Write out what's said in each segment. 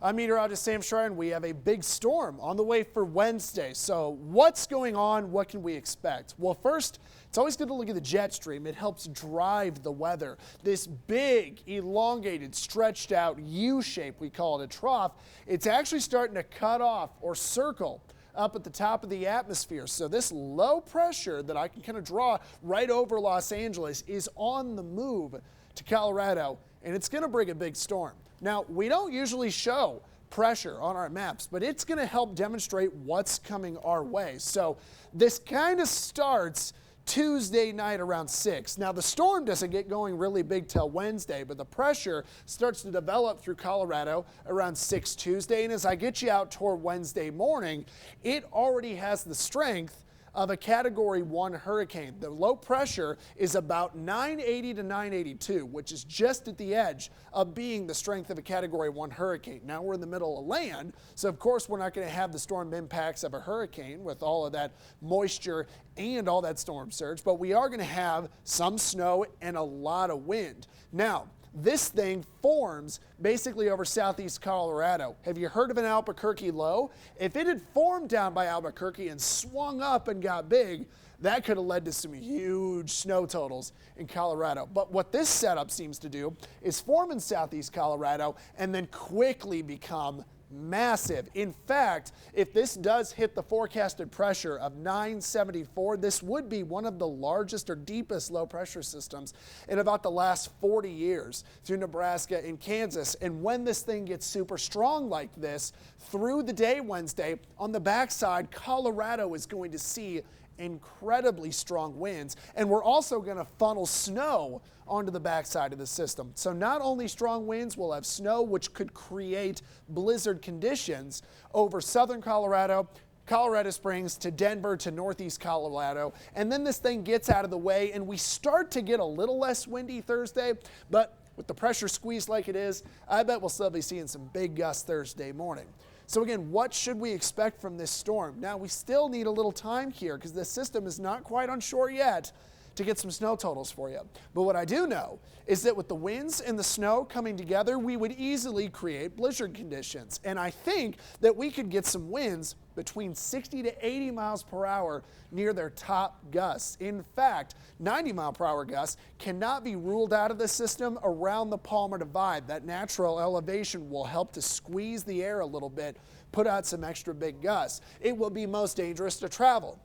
I'm meteorologist Sam Schreier, and we have a big storm on the way for Wednesday. So what's going on? What can we expect? Well, first, it's always good to look at the jet stream. It helps drive the weather. This big, elongated, stretched out U shape, we call it a trough, it's actually starting to cut off or circle up at the top of the atmosphere. So this low pressure that I can kind of draw right over Los Angeles is on the move to Colorado, and it's going to bring a big storm. Now, we don't usually show pressure on our maps, but it's going to help demonstrate what's coming our way. So this kind of starts Tuesday night around 6. Now, the storm doesn't get going really big till Wednesday, but the pressure starts to develop through Colorado around 6 Tuesday. And as I get you out toward Wednesday morning, it already has the strength of a Category 1 hurricane. The low pressure is about 980 to 982, which is just at the edge of being the strength of a Category 1 hurricane. Now we're in the middle of land, so of course we're not going to have the storm impacts of a hurricane with all of that moisture and all that storm surge, but we are going to have some snow and a lot of wind. Now, this thing forms basically over southeast Colorado. Have you heard of an Albuquerque low? If it had formed down by Albuquerque and swung up and got big, that could have led to some huge snow totals in Colorado. But what this setup seems to do is form in southeast Colorado and then quickly become massive. In fact, if this does hit the forecasted pressure of 974, this would be one of the largest or deepest low pressure systems in about the last 40 years through Nebraska and Kansas. And when this thing gets super strong like this through the day Wednesday, on the backside, Colorado is going to see incredibly strong winds, and we're also going to funnel snow onto the backside of the system. So not only strong winds, we'll have snow, which could create blizzard conditions over southern Colorado, Colorado Springs to Denver to northeast Colorado, and then this thing gets out of the way and we start to get a little less windy Thursday, but with the pressure squeezed like it is, I bet we'll still be seeing some big gusts Thursday morning. So again, what should we expect from this storm? Now, we still need a little time here because the system is not quite on shore yet to get some snow totals for you. But what I do know is that with the winds and the snow coming together, we would easily create blizzard conditions. And I think that we could get some winds between 60 to 80 miles per hour near their top gusts. In fact, 90 mile per hour gusts cannot be ruled out of the system around the Palmer Divide. That natural elevation will help to squeeze the air a little bit, put out some extra big gusts. It will be most dangerous to travel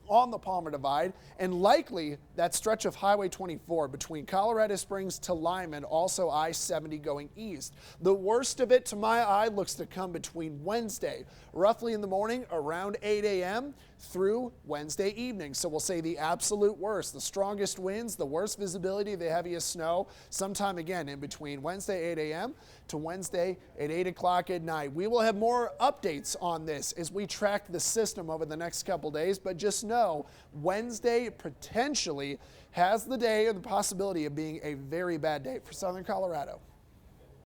on the Palmer Divide, and likely that stretch of Highway 24 between Colorado Springs to Lyman, also I-70 going east. The worst of it to my eye looks to come between Wednesday, roughly in the morning around 8 a.m. through Wednesday evening. So we'll say the absolute worst, the strongest winds, the worst visibility, the heaviest snow, sometime again in between Wednesday 8 a.m. to Wednesday at 8 o'clock at night. We will have more updates on this as we track the system over the next couple days, but just know Wednesday potentially has the day or the possibility of being a very bad day for southern Colorado.